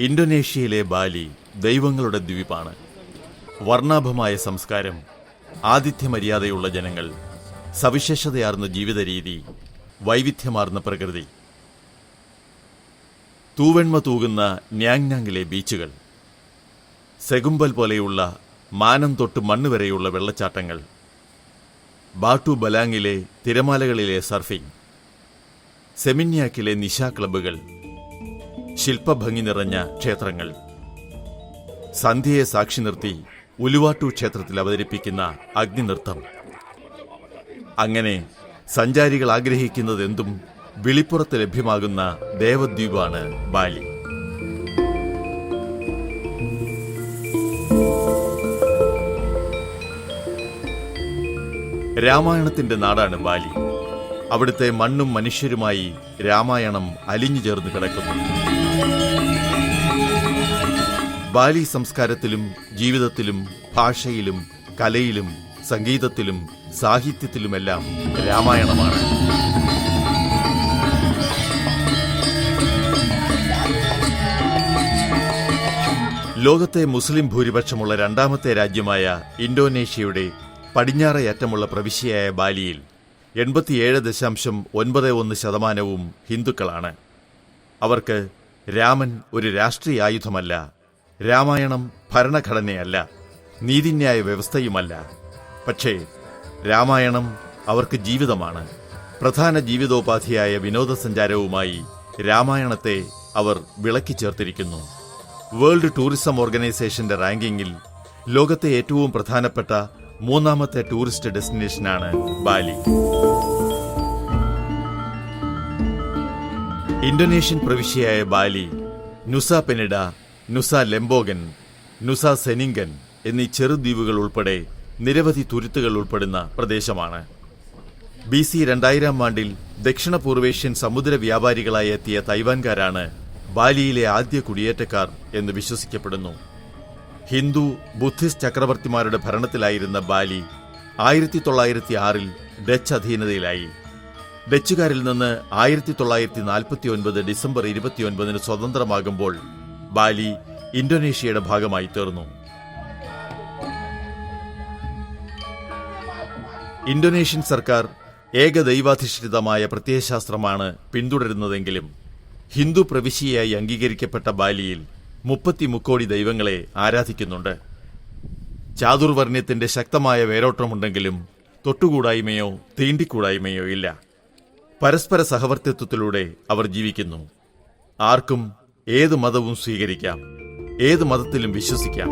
ഇന്തോനേഷ്യയിലെ ബാലി ദൈവങ്ങളുടെ ദ്വീപാണ്. വർണ്ണാഭമായ സംസ്കാരം, ആതിഥ്യമര്യാദയുള്ള ജനങ്ങൾ, സവിശേഷതയാർന്ന ജീവിത രീതി, വൈവിധ്യമാർന്ന പ്രകൃതി. തൂവെണ്മ തൂകുന്ന ന്യാങ്നാങ്ങിലെ ബീച്ചുകൾ, സെഗുംബൽ പോലെയുള്ള മാനം തൊട്ട് മണ്ണ് വരെയുള്ള വെള്ളച്ചാട്ടങ്ങൾ, ബാട്ടു ബലാങ്ങിലെ തിരമാലകളിലെ സർഫിംഗ്, സെമിന്യാക്കിലെ നിശാ ക്ലബ്ബുകൾ, ശില്പഭംഗി നിറഞ്ഞ ക്ഷേത്രങ്ങൾ, സന്ധ്യയെ സാക്ഷി നിർത്തി ഉലുവാട്ടു ക്ഷേത്രത്തിൽ അവതരിപ്പിക്കുന്ന അഗ്നിനൃത്തം. അങ്ങനെ സഞ്ചാരികൾ ആഗ്രഹിക്കുന്നതെന്തും വിളിപ്പുറത്ത് ലഭ്യമാകുന്ന ദേവദ്വീപാണ് ബാലി. രാമായണത്തിന്റെ നാടാണ് ബാലി. അവിടുത്തെ മണ്ണും മനുഷ്യരുമായി രാമായണം അലിഞ്ഞു ചേർന്ന് കിടക്കുന്നു. ബാലി സംസ്കാരത്തിലും ജീവിതത്തിലും ഭാഷയിലും കലയിലും സംഗീതത്തിലും സാഹിത്യത്തിലുമെല്ലാം രാമായണമാണ്. ലോകത്തെ മുസ്ലിം ഭൂരിപക്ഷമുള്ള രണ്ടാമത്തെ രാജ്യമായ ഇന്തോനേഷ്യയുടെ പടിഞ്ഞാറേയറ്റമുള്ള പ്രവിശ്യയായ ബാലിയിൽ 87.91% ഹിന്ദുക്കളാണ്. അവർക്ക് രാമൻ ഒരു രാഷ്ട്രീയ ആയുധമല്ല, രാമായണം ഭരണഘടനയല്ല, നീതിന്യായ വ്യവസ്ഥയുമല്ല. പക്ഷേ രാമായണം അവർക്ക് ജീവിതമാണ്. പ്രധാന ജീവിതോപാധിയായ വിനോദസഞ്ചാരവുമായി രാമായണത്തെ അവർ വിളക്കി ചേർത്തിരിക്കുന്നു. വേൾഡ് ടൂറിസം ഓർഗനൈസേഷന്റെ റാങ്കിങ്ങിൽ ലോകത്തെ ഏറ്റവും പ്രധാനപ്പെട്ട 3ാമത്തെ ടൂറിസ്റ്റ് ഡെസ്റ്റിനേഷനാണ് ബാലി. ഇന്തോനേഷ്യൻ പ്രവിശ്യയായ ബാലി നുസ പെനിഡ, നുസ ലെംബോഗൻ, നുസ സെനിംഗൻ എന്നീ ചെറുദ്വീപുകൾ ഉൾപ്പെടെ നിരവധി തുരുത്തുകൾ ഉൾപ്പെടുന്ന പ്രദേശമാണ്. BC 2000 ദക്ഷിണ പൂർവേഷ്യൻ സമുദ്ര വ്യാപാരികളായി എത്തിയ തൈവാൻകാരാണ് ബാലിയിലെ ആദ്യ കുടിയേറ്റക്കാർ എന്ന് വിശ്വസിക്കപ്പെടുന്നു. ഹിന്ദു ബുദ്ധിസ്റ്റ് ചക്രവർത്തിമാരുടെ ഭരണത്തിലായിരുന്ന ബാലി 1906 ഡച്ച് അധീനതയിലായി. ഡച്ചുകാരിൽ നിന്ന് 1949 ഡിസംബർ 29 സ്വതന്ത്രമാകുമ്പോൾ ബാലി ഇന്തോനേഷ്യയുടെ ഭാഗമായി തീർന്നു. ഇന്തോനേഷ്യൻ സർക്കാർ ഏകദൈവാധിഷ്ഠിതമായ പ്രത്യയശാസ്ത്രമാണ് പിന്തുടരുന്നതെങ്കിലും ഹിന്ദു പ്രവിശ്യയായി അംഗീകരിക്കപ്പെട്ട ബാലിയിൽ 30 കോടി ദൈവങ്ങളെ ആരാധിക്കുന്നുണ്ട്. ചാതുർവർണ്ണ്യത്തിന്റെ ശക്തമായ വേരോട്ടമുണ്ടെങ്കിലും തൊട്ടുകൂടായ്മയോ തീണ്ടിക്കൂടായ്മയോ ഇല്ല. പരസ്പര സഹവർത്തിത്വത്തിലൂടെ അവർ ജീവിക്കുന്നു. ആർക്കും ഏത് മതവും സ്വീകരിക്കാം, ഏത് മതത്തിലും വിശ്വസിക്കാം.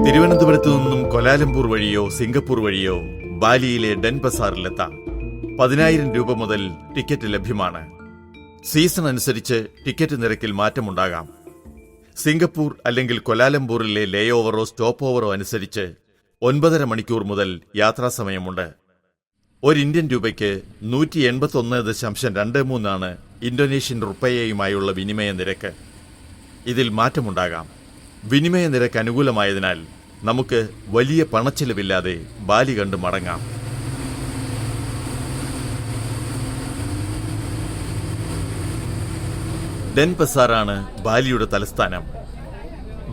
തിരുവനന്തപുരത്തു നിന്നും കൊലാലംപൂർ വഴിയോ സിംഗപ്പൂർ വഴിയോ ബാലിയിലെ ഡെൻപസാറിലെത്താം. 10,000 രൂപ മുതൽ ടിക്കറ്റ് ലഭ്യമാണ്. സീസൺ അനുസരിച്ച് ടിക്കറ്റ് നിരക്കിൽ മാറ്റമുണ്ടാകാം. സിംഗപ്പൂർ അല്ലെങ്കിൽ കൊലാലംപൂരിലെ ലേ ഓവറോ സ്റ്റോപ്പ് ഓവറോ അനുസരിച്ച് 9.5 മണിക്കൂർ മുതൽ യാത്രാസമയമുണ്ട്. ഒരു ഇന്ത്യൻ രൂപയ്ക്ക് 181.23 ഇന്തോനേഷ്യൻ റുപ്പയയുമായുള്ള വിനിമയ നിരക്ക്. ഇതിൽ മാറ്റമുണ്ടാകാം. വിനിമയ നിരക്ക് അനുകൂലമായതിനാൽ നമുക്ക് വലിയ പണച്ചിലവില്ലാതെ ബാലി കണ്ട് മടങ്ങാം. ഡെൻപസാറാണ് ബാലിയുടെ തലസ്ഥാനം.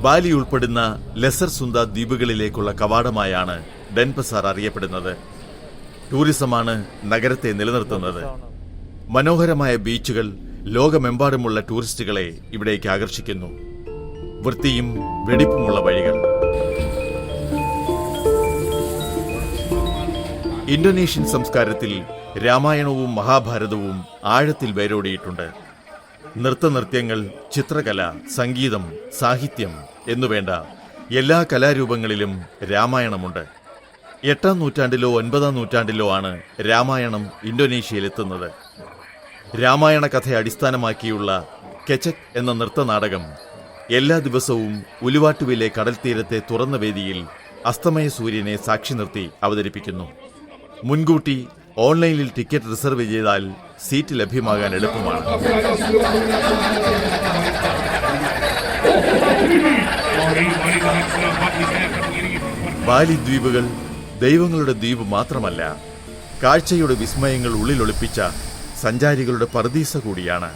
ബാലി ഉൾപ്പെടുന്ന ലെസർ സുന്ദ ദ്വീപുകളിലേക്കുള്ള കവാടമായാണ് ഡെൻപസാർ അറിയപ്പെടുന്നത്. ടൂറിസമാണ് നഗരത്തെ നിലനിർത്തുന്നത്. മനോഹരമായ ബീച്ചുകൾ ലോകമെമ്പാടുമുള്ള ടൂറിസ്റ്റുകളെ ഇവിടേക്ക് ആകർഷിക്കുന്നു. വൃത്തിയും വെടിപ്പുമുള്ള വഴികൾ. ഇന്തോനേഷ്യൻ സംസ്കാരത്തിൽ രാമായണവും മഹാഭാരതവും ആഴത്തിൽ വേരോടിയിട്ടുണ്ട്. നൃത്തനൃത്യങ്ങൾ, ചിത്രകല, സംഗീതം, സാഹിത്യം എന്നുവേണ്ട എല്ലാ കലാരൂപങ്ങളിലും രാമായണമുണ്ട്. 8ാം നൂറ്റാണ്ടിലോ 9ാം നൂറ്റാണ്ടിലോ ആണ് രാമായണം ഇന്തോനേഷ്യയിലെത്തുന്നത്. രാമായണ കഥയെ അടിസ്ഥാനമാക്കിയുള്ള കെച്ചക് എന്ന നൃത്തനാടകം എല്ലാ ദിവസവും ഉലുവാട്ടുവിലെ കടൽത്തീരത്തെ തുറന്ന വേദിയിൽ അസ്തമയ സൂര്യനെ സാക്ഷി നിർത്തി അവതരിപ്പിക്കുന്നു. മുൻകൂട്ടി ഓൺലൈനിൽ ടിക്കറ്റ് റിസർവ് ചെയ്താൽ സീറ്റ് ലഭ്യമാകാൻ എളുപ്പമാണ്. ബാലി ദ്വീപുകൾ ദൈവങ്ങളുടെ ദ്വീപ് മാത്രമല്ല, കാഴ്ചയുടെ വിസ്മയങ്ങൾ ഉള്ളിലൊളിപ്പിച്ച സഞ്ചാരികളുടെ പറുദീസ കൂടിയാണ്.